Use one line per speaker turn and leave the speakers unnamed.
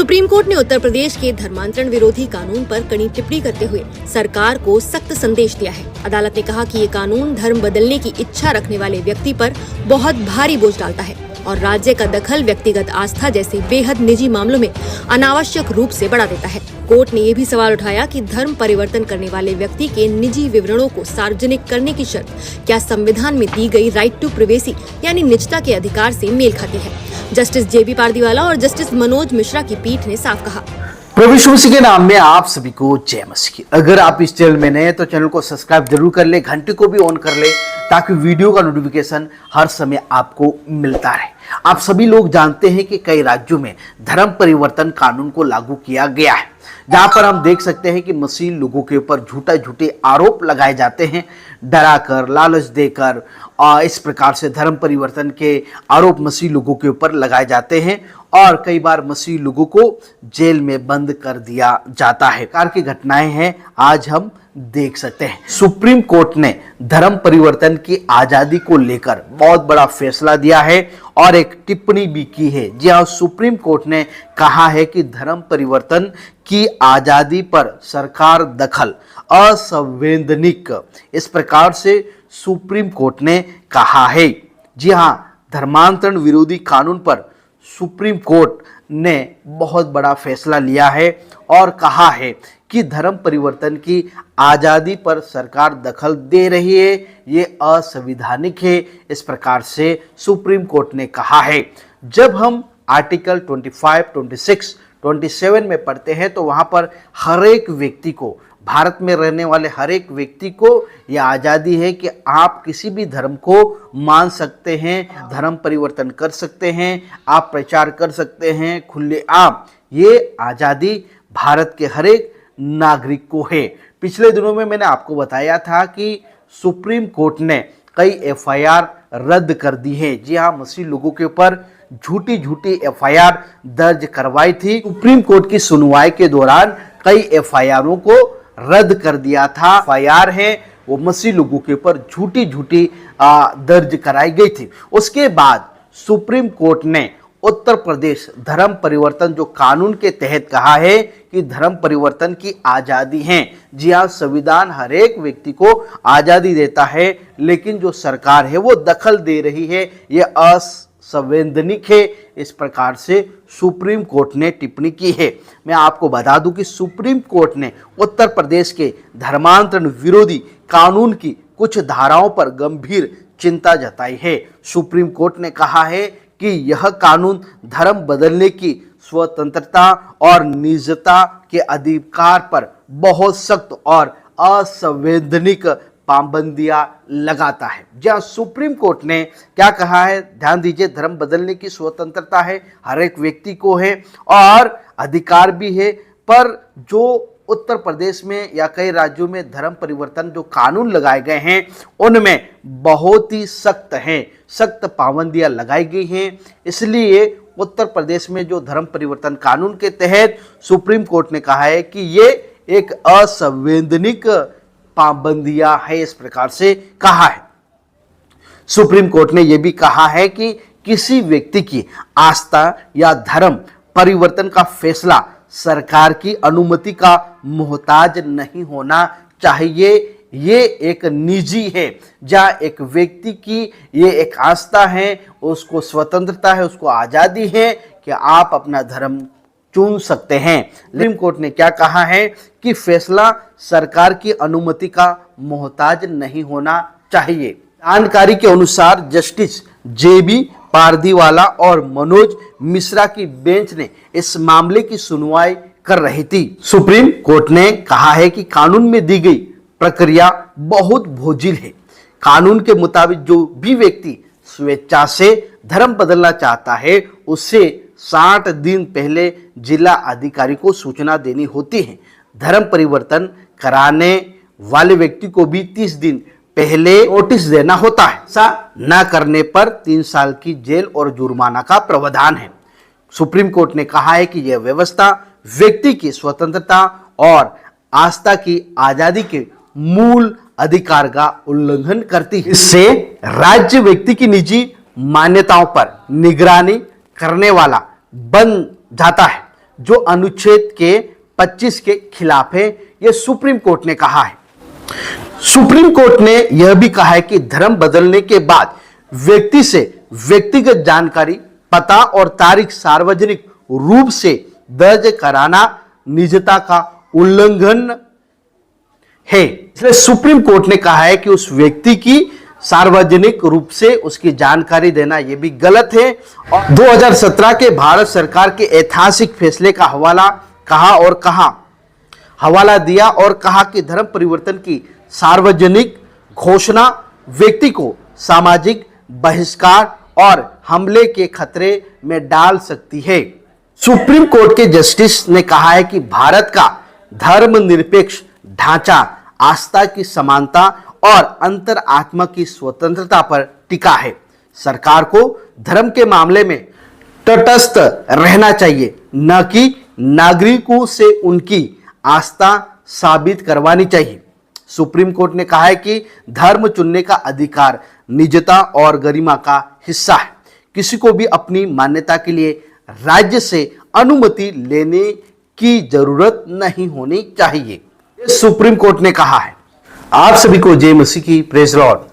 Supreme court ने उत्तर प्रदेश के धर्मांतरण विरोधी कानून पर कड़ी टिप्पणी करते हुए सरकार को सख्त संदेश दिया है। अदालत ने कहा कि ये कानून धर्म बदलने की इच्छा रखने वाले व्यक्ति पर बहुत भारी बोझ डालता है और राज्य का दखल व्यक्तिगत आस्था जैसे बेहद निजी मामलों में अनावश्यक रूप से बढ़ा देता है। कोर्ट ने ये भी सवाल उठाया कि धर्म परिवर्तन करने वाले व्यक्ति के निजी विवरणों को सार्वजनिक करने की शर्त क्या संविधान में दी गई राइट टू प्राइवेसी यानी निजता के अधिकार से मेल खाती है। जस्टिस JB पारदीवाला और जस्टिस मनोज मिश्रा की पीठ ने साफ कहा।
प्रभु यीशु मसीह के नाम में आप सभी को जय मसीह। अगर आप इस चैनल में नए हैं तो चैनल को सब्सक्राइब जरूर कर ले, घंटी को भी ऑन कर ले ताकि वीडियो का नोटिफिकेशन हर समय आपको मिलता रहे। आप सभी लोग जानते हैं कि कई राज्यों में धर्म परिवर्तन कानून को लागू किया गया है, जहां पर हम देख सकते हैं कि मसीह लोगों के ऊपर झूठे आरोप लगाए जाते हैं, डराकर, लालच देकर इस प्रकार से धर्म परिवर्तन के आरोप मसीह लोगों के ऊपर लगाए जाते हैं और कई बार मसीह लोगों को जेल में बंद कर दिया जाता है। प्रकार की घटनाएं हैं आज हम देख सकते हैं। सुप्रीम कोर्ट ने धर्म परिवर्तन की आजादी को लेकर बहुत बड़ा फैसला दिया है और एक टिप्पणी भी की है। जी हाँ, सुप्रीम कोर्ट ने कहा है कि धर्म परिवर्तन की आजादी पर सरकार दखल असंवैधानिक, इस प्रकार से सुप्रीम कोर्ट ने कहा है। जी हाँ, धर्मांतरण विरोधी कानून पर सुप्रीम कोर्ट ने बहुत बड़ा फैसला लिया है और कहा है कि धर्म परिवर्तन की आज़ादी पर सरकार दखल दे रही है, ये असंवैधानिक है, इस प्रकार से सुप्रीम कोर्ट ने कहा है। जब हम आर्टिकल 25, 26, 27 में पढ़ते हैं तो वहाँ पर हर एक व्यक्ति को, भारत में रहने वाले हर एक व्यक्ति को यह आज़ादी है कि आप किसी भी धर्म को मान सकते हैं, धर्म परिवर्तन कर सकते हैं, आप प्रचार कर सकते हैं खुलेआम। ये आज़ादी भारत के हर एक नागरिक को है। पिछले दिनों में मैंने आपको बताया था कि सुप्रीम कोर्ट ने कई FIR रद्द कर दी है। जी हाँ, मसीह लोगों के ऊपर झूठी FIR दर्ज करवाई थी। सुप्रीम कोर्ट की सुनवाई के दौरान कई FIRों को रद्द कर दिया था। FIR है वो मसीह लोगों के ऊपर झूठी दर्ज कराई गई थी। उसके बाद सुप्रीम कोर्ट ने उत्तर प्रदेश धर्म परिवर्तन जो कानून के तहत कहा है कि धर्म परिवर्तन की आज़ादी है। जी हाँ, संविधान हर एक व्यक्ति को आज़ादी देता है, लेकिन जो सरकार है वो दखल दे रही है, ये असंवैधानिक है, इस प्रकार से सुप्रीम कोर्ट ने टिप्पणी की है। मैं आपको बता दूं कि सुप्रीम कोर्ट ने उत्तर प्रदेश के धर्मांतरण विरोधी कानून की कुछ धाराओं पर गंभीर चिंता जताई है। सुप्रीम कोर्ट ने कहा है कि यह कानून धर्म बदलने की स्वतंत्रता और निजता के अधिकार पर बहुत सख्त और असंवैधानिक पाबंदियां लगाता है। जहां सुप्रीम कोर्ट ने क्या कहा है, ध्यान दीजिए, धर्म बदलने की स्वतंत्रता है, हर एक व्यक्ति को है और अधिकार भी है, पर जो उत्तर प्रदेश में या कई राज्यों में धर्म परिवर्तन जो कानून लगाए गए हैं उनमें बहुत ही सख्त हैं, सख्त पाबंदियां लगाई गई हैं। इसलिए उत्तर प्रदेश में जो धर्म परिवर्तन कानून के तहत सुप्रीम कोर्ट ने कहा है कि ये एक असंवैधानिक पाबंदियां है, इस प्रकार से कहा है। सुप्रीम कोर्ट ने यह भी कहा है कि किसी व्यक्ति की आस्था या धर्म परिवर्तन का फैसला सरकार की अनुमति का मोहताज नहीं होना चाहिए। ये एक निजी है, जहाँ एक व्यक्ति की ये एक आस्था है, उसको स्वतंत्रता है, उसको आज़ादी है कि आप अपना धर्म चुन सकते हैं। सुप्रीम कोर्ट ने क्या कहा है कि फैसला सरकार की अनुमति का मोहताज नहीं होना चाहिए। जानकारी के अनुसार जस्टिस JB पारदीवाला और मनोज मिश्रा की बेंच ने इस मामले की सुनवाई कर रही थी। सुप्रीम कोर्ट ने कहा है कि कानून में दी गई प्रक्रिया बहुत बोझिल है। कानून के मुताबिक जो भी व्यक्ति स्वेच्छा से धर्म बदलना चाहता है उससे 60 दिन पहले जिला अधिकारी को सूचना देनी होती है। धर्म परिवर्तन कराने वाले व्यक्ति को भी 30 दिन पहले नोटिस देना होता है। ऐसा न करने पर 3 साल की जेल और जुर्माना का प्रावधान है। सुप्रीम कोर्ट ने कहा है कि यह व्यवस्था व्यक्ति की स्वतंत्रता और आस्था की आजादी के मूल अधिकार का उल्लंघन करती है। इससे राज्य व्यक्ति की निजी मान्यताओं पर निगरानी करने वाला बन जाता है, जो अनुच्छेद के 25 के खिलाफ है, यह सुप्रीम कोर्ट ने कहा है। सुप्रीम कोर्ट ने यह भी कहा है कि धर्म बदलने के बाद व्यक्ति से व्यक्तिगत जानकारी, पता और तारीख सार्वजनिक रूप से दर्ज कराना निजता का उल्लंघन है। इसलिए सुप्रीम कोर्ट ने कहा है कि उस व्यक्ति की सार्वजनिक रूप से उसकी जानकारी देना यह भी गलत है। और 2017 के भारत सरकार के ऐतिहासिक फैसले का हवाला दिया और कहा कि धर्म परिवर्तन की सार्वजनिक घोषणा व्यक्ति को सामाजिक बहिष्कार और हमले के खतरे में डाल सकती है। सुप्रीम कोर्ट के जस्टिस ने कहा है कि भारत का धर्मनिरपेक्ष ढांचा आस्था की समानता और अंतरात्मा की स्वतंत्रता पर टिका है। सरकार को धर्म के मामले में तटस्थ रहना चाहिए, न कि नागरिकों से उनकी आस्था साबित करवानी चाहिए। सुप्रीम कोर्ट ने कहा है कि धर्म चुनने का अधिकार निजता और गरिमा का हिस्सा है। किसी को भी अपनी मान्यता के लिए राज्य से अनुमति लेने की जरूरत नहीं होनी चाहिए, सुप्रीम कोर्ट ने कहा है। आप सभी को जय मसीह की, प्रेज लॉर्ड।